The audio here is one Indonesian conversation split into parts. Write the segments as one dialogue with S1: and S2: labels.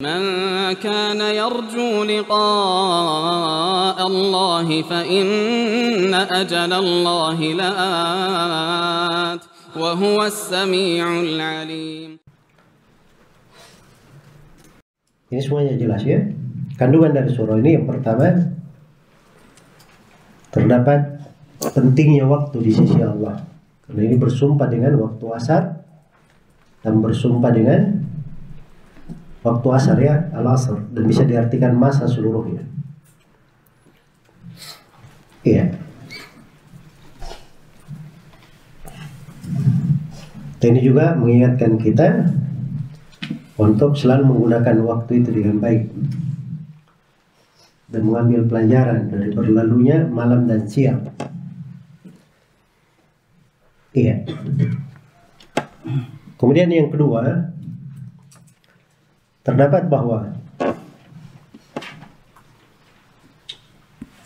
S1: من كان يرجو لقاء الله فإن أجل الله لآت وهو السميع العليم.
S2: Ini semuanya jelas ya. Kandungan dari surah ini yang pertama, terdapat pentingnya waktu di sisi Allah. Karena ini bersumpah dengan waktu asar dan bersumpah dengan waktu asar ya, al-asr, dan bisa diartikan masa seluruhnya. Iya. Dan ini juga mengingatkan kita untuk selalu menggunakan waktu itu dengan baik dan mengambil pelajaran dari berlalunya malam dan siang. Iya. Kemudian yang kedua, terdapat bahwa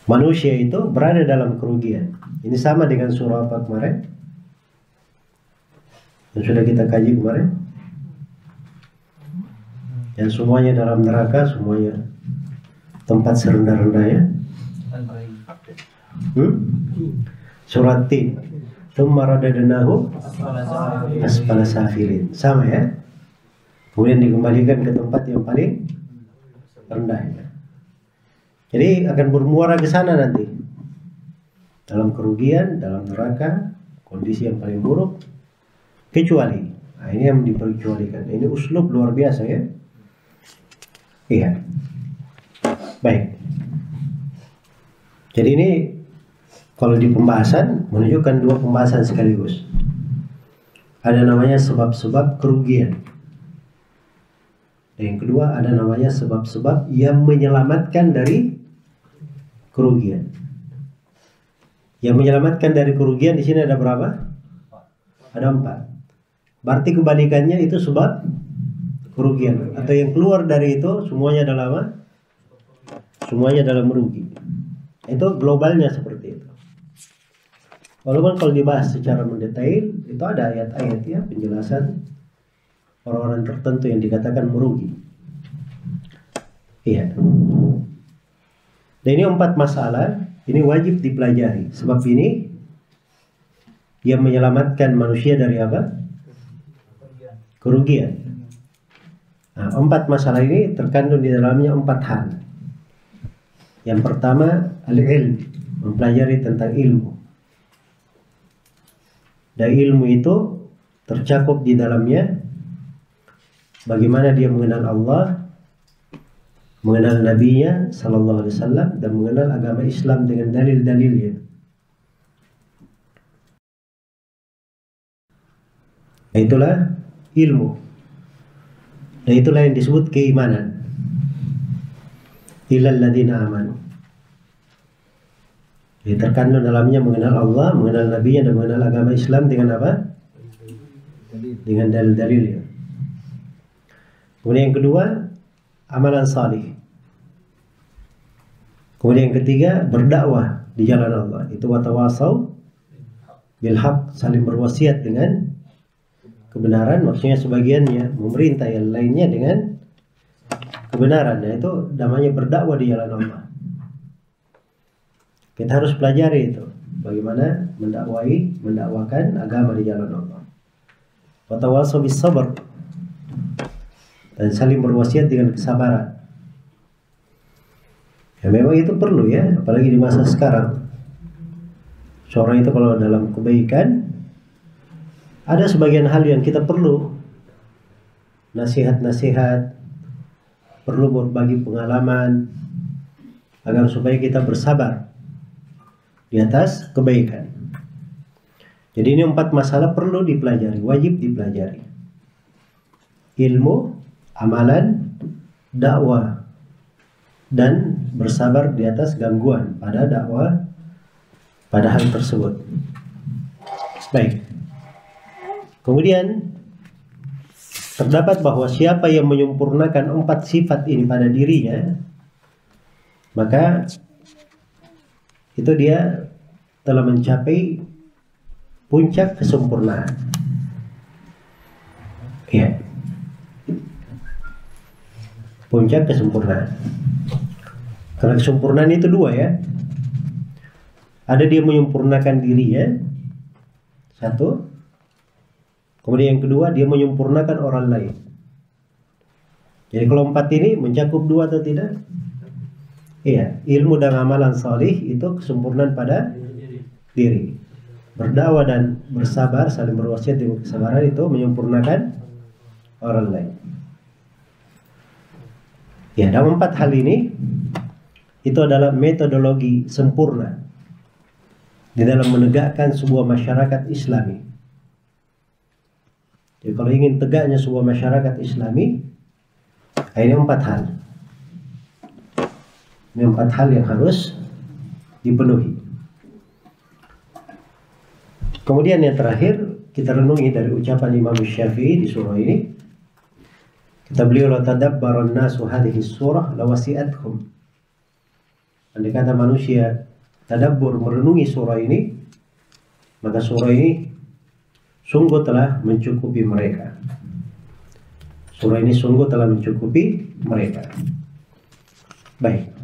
S2: manusia itu berada dalam kerugian. Ini sama dengan surah apa kemarin yang sudah kita kaji kemarin, yang semuanya dalam neraka, semuanya tempat serendah-rendahnya. Surat Tin, tsumma radadnahu asfala safilin. Sama ya. Kemudian dikembalikan ke tempat yang paling rendah. Jadi akan bermuara ke sana nanti, dalam kerugian, dalam neraka, kondisi yang paling buruk. Kecuali, nah ini yang diperkecualikan. Ini uslub luar biasa ya. Iya. Baik. Jadi ini kalau di pembahasan menunjukkan dua pembahasan sekaligus. Ada namanya sebab-sebab kerugian. Dan yang kedua ada namanya sebab-sebab yang menyelamatkan dari kerugian. Yang menyelamatkan dari kerugian di sini ada berapa? Ada 4. Berarti kebalikannya itu sebab kerugian. Atau yang keluar dari itu semuanya adalah apa? Semuanya adalah merugi. Itu globalnya seperti itu. Walaupun kalau dibahas secara mendetail, itu ada ayat-ayat ya penjelasan orang-orang tertentu yang dikatakan merugi. Iya. Dan ini 4 masalah, ini wajib dipelajari. Sebab ini yang menyelamatkan manusia dari apa? Kerugian. Nah, 4 masalah ini terkandung di dalamnya 4 hal. Yang pertama, al-ilm, mempelajari tentang ilmu. Dan ilmu itu tercakup di dalamnya bagaimana dia mengenal Allah, mengenal Nabi-Nya sallallahu alaihi wasallam, dan mengenal agama Islam dengan dalil-dalilnya. Itulah ilmu. Dan itulah yang disebut keimanan. Illal ladzina amanu. Jadi terkandung dalamnya mengenal Allah, mengenal Nabi-Nya, dan mengenal agama Islam dengan apa? Dengan dalil-dalilnya. Kemudian yang kedua, amalan salih. Kemudian yang ketiga, berdakwah di jalan Allah. Itu watawasau bil haq, saling berwasiat dengan kebenaran, maksudnya sebagiannya memerintah, yang lainnya dengan kebenaran. Nah, itu namanya berdakwah di jalan Allah. Kita harus pelajari itu, bagaimana mendakwakan agama di jalan Allah. Watawasau bis sabr, dan saling berwasiat dengan kesabaran. Ya memang itu perlu ya, apalagi di masa sekarang. Seorang itu kalau dalam kebaikan, ada sebagian hal yang kita perlu nasihat-nasihat, perlu berbagi pengalaman, agar supaya kita bersabar di atas kebaikan. Jadi ini 4 masalah perlu dipelajari, wajib dipelajari. Ilmu, amalan, dakwah, dan bersabar di atas gangguan pada dakwah, pada hal tersebut. Baik. Kemudian terdapat bahwa siapa yang menyempurnakan 4 sifat ini pada dirinya, maka itu dia telah mencapai puncak kesempurnaan. Ya. puncak kesempurnaan. Karena kesempurnaan itu dua ya. Ada dia menyempurnakan dirinya, satu. Kemudian yang kedua dia menyempurnakan orang lain. Jadi kalau 4 ini mencakup 2 atau tidak? Iya, ilmu dan amalan salih itu kesempurnaan pada diri. Berdakwah dan bersabar, saling berwasiat dengan kesabaran itu menyempurnakan orang lain. Ya, dalam 4 hal ini itu adalah metodologi sempurna di dalam menegakkan sebuah masyarakat Islami. Jadi kalau ingin tegaknya sebuah masyarakat Islami, ini 4 hal. Ini 4 hal yang harus dipenuhi. Kemudian yang terakhir kita renungi dari ucapan Imam Syafi'i di surah ini. Kata beliau, la tadabbaran nasu hadhihi surah lawasi'athum. Andai kata manusia tadabbur merenungi surah ini, maka surah ini sungguh telah mencukupi mereka. Surah ini sungguh telah mencukupi mereka. Baik.